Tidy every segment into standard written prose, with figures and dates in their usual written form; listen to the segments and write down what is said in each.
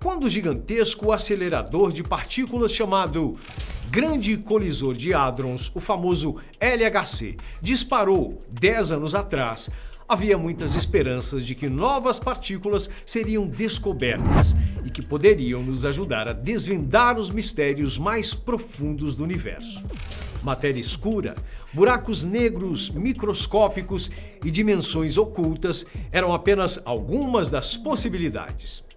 Quando o gigantesco acelerador de partículas chamado Grande Colisor de Hadrons, o famoso LHC, disparou 10 anos atrás, havia muitas esperanças de que novas partículas seriam descobertas e que poderiam nos ajudar a desvendar os mistérios mais profundos do universo. Matéria escura, buracos negros microscópicos e dimensões ocultas eram apenas algumas das possibilidades.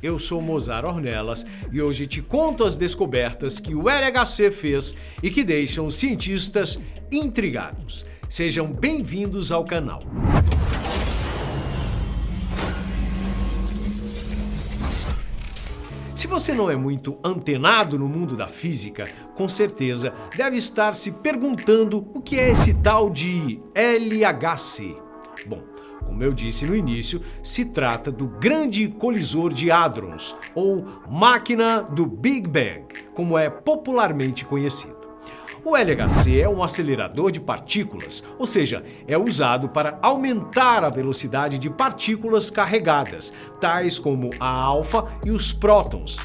Eu sou Mozart Ornelas e hoje te conto as descobertas que o LHC fez e que deixam os cientistas intrigados. Sejam bem-vindos ao canal. Se você não é muito antenado no mundo da física, com certeza deve estar se perguntando o que é esse tal de LHC. Bom, como eu disse no início, se trata do Grande Colisor de Hadrons, ou Máquina do Big Bang, como é popularmente conhecido. O LHC é um acelerador de partículas, ou seja, é usado para aumentar a velocidade de partículas carregadas, tais como a alfa e os prótons,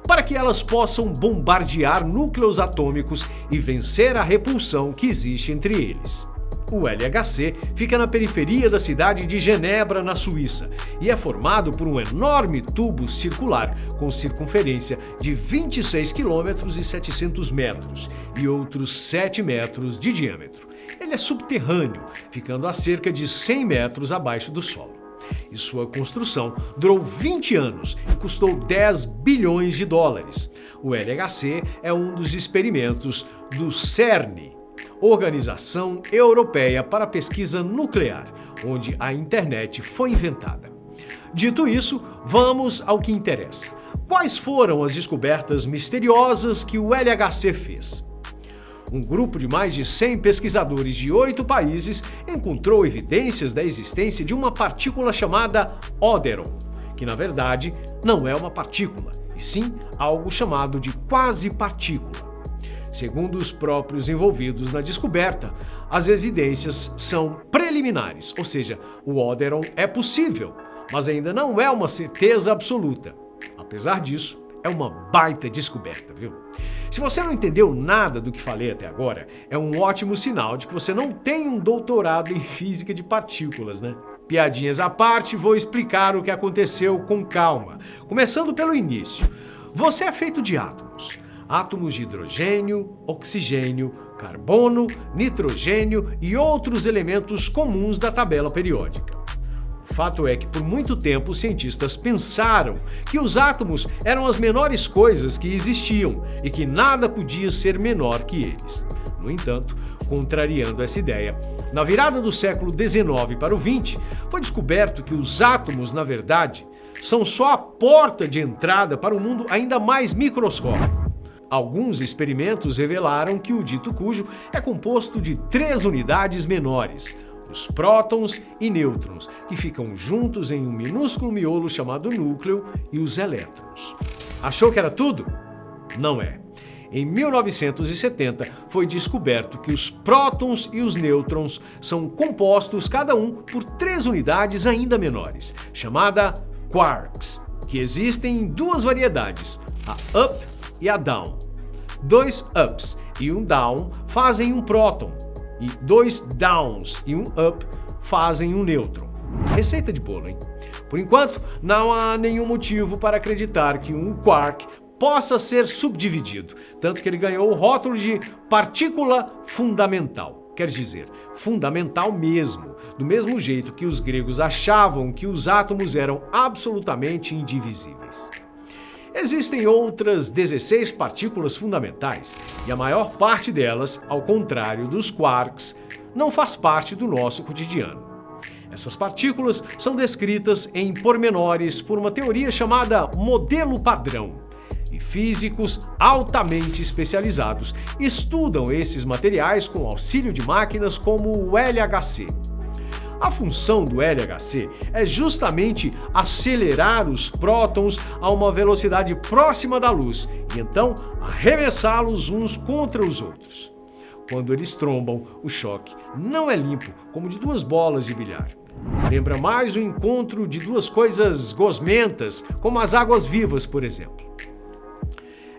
para que elas possam bombardear núcleos atômicos e vencer a repulsão que existe entre eles. O LHC fica na periferia da cidade de Genebra, na Suíça, e é formado por um enorme tubo circular com circunferência de 26 km e 700 metros e outros 7 metros de diâmetro. Ele é subterrâneo, ficando a cerca de 100 metros abaixo do solo. E sua construção durou 20 anos e custou 10 bilhões de dólares. O LHC é um dos experimentos do CERN, Organização Europeia para a Pesquisa Nuclear, onde a internet foi inventada. Dito isso, vamos ao que interessa. Quais foram as descobertas misteriosas que o LHC fez? Um grupo de mais de 100 pesquisadores de 8 países encontrou evidências da existência de uma partícula chamada Oderon, que na verdade não é uma partícula, e sim algo chamado de quase-partícula. Segundo os próprios envolvidos na descoberta, as evidências são preliminares, ou seja, o Oderon é possível, mas ainda não é uma certeza absoluta. Apesar disso, é uma baita descoberta, viu? Se você não entendeu nada do que falei até agora, é um ótimo sinal de que você não tem um doutorado em física de partículas, né? Piadinhas à parte, vou explicar o que aconteceu com calma. Começando pelo início. Você é feito de átomos. Átomos de hidrogênio, oxigênio, carbono, nitrogênio e outros elementos comuns da tabela periódica. O fato é que por muito tempo os cientistas pensaram que os átomos eram as menores coisas que existiam e que nada podia ser menor que eles. No entanto, contrariando essa ideia, na virada do século XIX para o XX, foi descoberto que os átomos, na verdade, são só a porta de entrada para um mundo ainda mais microscópico. Alguns experimentos revelaram que o dito cujo é composto de 3 unidades menores, os prótons e nêutrons, que ficam juntos em um minúsculo miolo chamado núcleo, e os elétrons. Achou que era tudo? Não é. Em 1970, foi descoberto que os prótons e os nêutrons são compostos cada um por 3 unidades ainda menores, chamada quarks, que existem em 2 variedades, a up e a down. 2 ups e um down fazem um próton, e 2 downs e um up fazem um nêutron. Receita de bolo, hein? Por enquanto, não há nenhum motivo para acreditar que um quark possa ser subdividido, tanto que ele ganhou o rótulo de partícula fundamental. Quer dizer, fundamental mesmo, do mesmo jeito que os gregos achavam que os átomos eram absolutamente indivisíveis. Existem outras 16 partículas fundamentais, e a maior parte delas, ao contrário dos quarks, não faz parte do nosso cotidiano. Essas partículas são descritas em pormenores por uma teoria chamada modelo padrão, e físicos altamente especializados estudam esses materiais com auxílio de máquinas como o LHC. A função do LHC é justamente acelerar os prótons a uma velocidade próxima da luz e então arremessá-los uns contra os outros. Quando eles trombam, o choque não é limpo, como de 2 bolas de bilhar. Lembra mais o encontro de duas coisas gosmentas, como as águas vivas, por exemplo.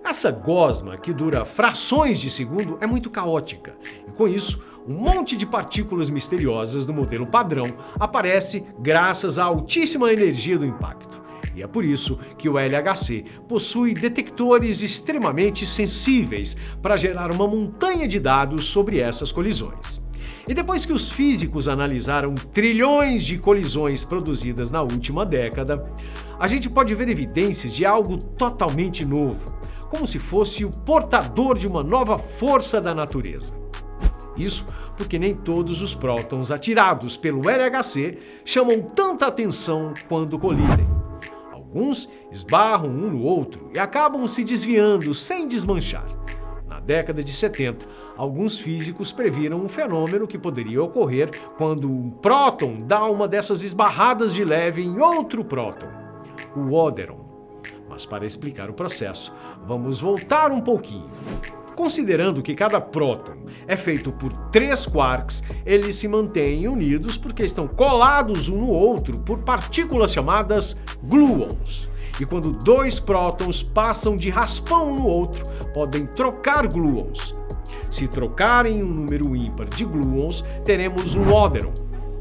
Essa gosma, que dura frações de segundo, é muito caótica, e com isso, um monte de partículas misteriosas do modelo padrão aparece graças à altíssima energia do impacto. E é por isso que o LHC possui detectores extremamente sensíveis para gerar uma montanha de dados sobre essas colisões. E depois que os físicos analisaram trilhões de colisões produzidas na última década, a gente pode ver evidências de algo totalmente novo, como se fosse o portador de uma nova força da natureza. Isso porque nem todos os prótons atirados pelo LHC chamam tanta atenção quando colidem. Alguns esbarram um no outro e acabam se desviando sem desmanchar. Na década de 70, alguns físicos previram um fenômeno que poderia ocorrer quando um próton dá uma dessas esbarradas de leve em outro próton, o óderon. Mas para explicar o processo, vamos voltar um pouquinho. Considerando que cada próton é feito por 3 quarks, eles se mantêm unidos porque estão colados um no outro por partículas chamadas gluons. E quando 2 prótons passam de raspão um no outro, podem trocar gluons. Se trocarem um número ímpar de gluons, teremos um óderon.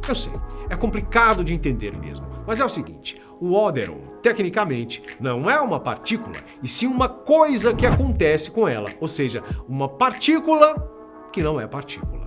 Eu sei, é complicado de entender mesmo, mas é o seguinte: o óderon, tecnicamente, não é uma partícula, e sim uma coisa que acontece com ela, ou seja, uma partícula que não é partícula.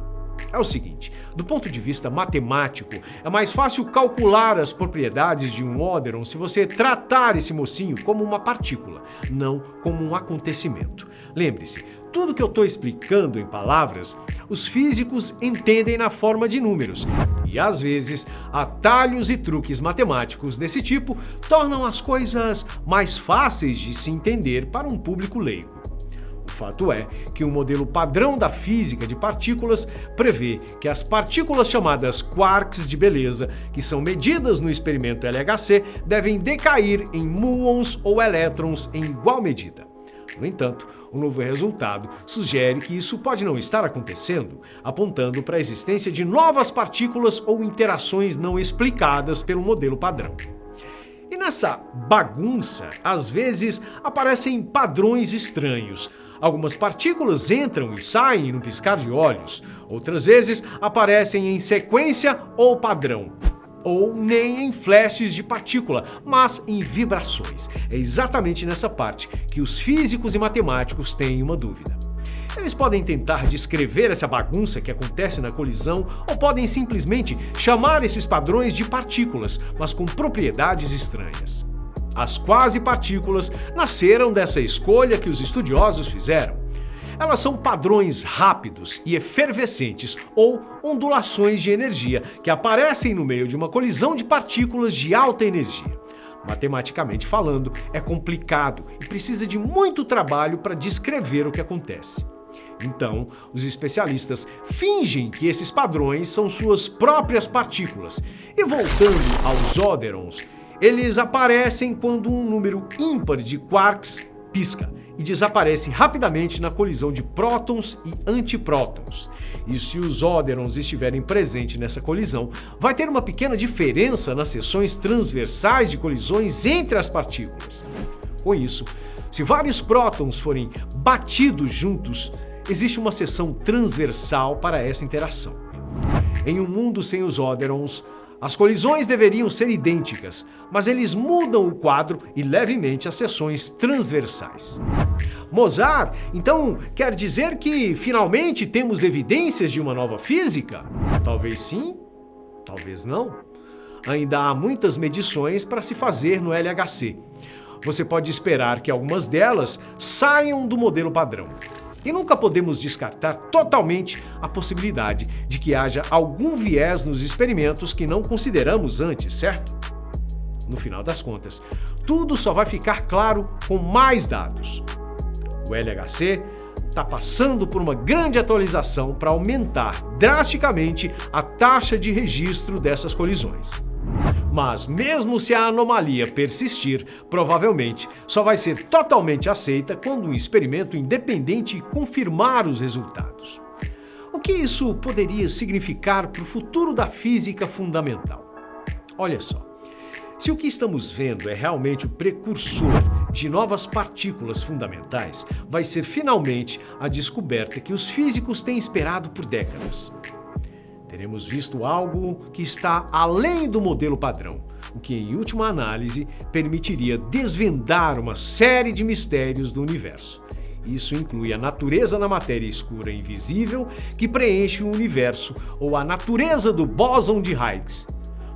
É o seguinte, do ponto de vista matemático, é mais fácil calcular as propriedades de um óderon se você tratar esse mocinho como uma partícula, não como um acontecimento. Lembre-se, tudo que eu estou explicando em palavras, os físicos entendem na forma de números, e às vezes atalhos e truques matemáticos desse tipo tornam as coisas mais fáceis de se entender para um público leigo. O fato é que o modelo padrão da física de partículas prevê que as partículas chamadas quarks de beleza, que são medidas no experimento LHC, devem decair em muons ou elétrons em igual medida. No entanto, o novo resultado sugere que isso pode não estar acontecendo, apontando para a existência de novas partículas ou interações não explicadas pelo modelo padrão. E nessa bagunça, às vezes aparecem padrões estranhos. Algumas partículas entram e saem no piscar de olhos, outras vezes aparecem em sequência ou padrão, ou nem em flashes de partícula, mas em vibrações. É exatamente nessa parte que os físicos e matemáticos têm uma dúvida. Eles podem tentar descrever essa bagunça que acontece na colisão ou podem simplesmente chamar esses padrões de partículas, mas com propriedades estranhas. As quase-partículas nasceram dessa escolha que os estudiosos fizeram. Elas são padrões rápidos e efervescentes ou ondulações de energia que aparecem no meio de uma colisão de partículas de alta energia. Matematicamente falando, é complicado e precisa de muito trabalho para descrever o que acontece. Então, os especialistas fingem que esses padrões são suas próprias partículas. E voltando aos óderons, eles aparecem quando um número ímpar de quarks pisca e desaparece rapidamente na colisão de prótons e antiprótons. E se os óderons estiverem presentes nessa colisão, vai ter uma pequena diferença nas seções transversais de colisões entre as partículas. Com isso, se vários prótons forem batidos juntos, existe uma seção transversal para essa interação. Em um mundo sem os óderons, as colisões deveriam ser idênticas, mas eles mudam o quadro e levemente as seções transversais. Mozart, então, quer dizer que finalmente temos evidências de uma nova física? Talvez sim, talvez não. Ainda há muitas medições para se fazer no LHC. Você pode esperar que algumas delas saiam do modelo padrão. E nunca podemos descartar totalmente a possibilidade de que haja algum viés nos experimentos que não consideramos antes, certo? No final das contas, tudo só vai ficar claro com mais dados. O LHC está passando por uma grande atualização para aumentar drasticamente a taxa de registro dessas colisões. Mas mesmo se a anomalia persistir, provavelmente só vai ser totalmente aceita quando um experimento independente confirmar os resultados. O que isso poderia significar para o futuro da física fundamental? Olha só. Se o que estamos vendo é realmente o precursor de novas partículas fundamentais, vai ser finalmente a descoberta que os físicos têm esperado por décadas. Teremos visto algo que está além do modelo padrão, o que, em última análise, permitiria desvendar uma série de mistérios do universo. Isso inclui a natureza da matéria escura invisível que preenche o universo ou a natureza do bóson de Higgs.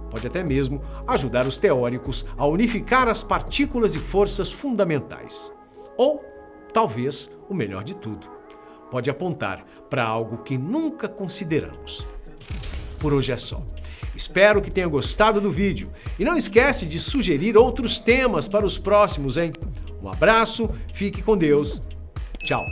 Pode até mesmo ajudar os teóricos a unificar as partículas e forças fundamentais. Ou, talvez, o melhor de tudo, pode apontar para algo que nunca consideramos. Por hoje é só. Espero que tenha gostado do vídeo e não esquece de sugerir outros temas para os próximos, hein? Um abraço, fique com Deus. Tchau!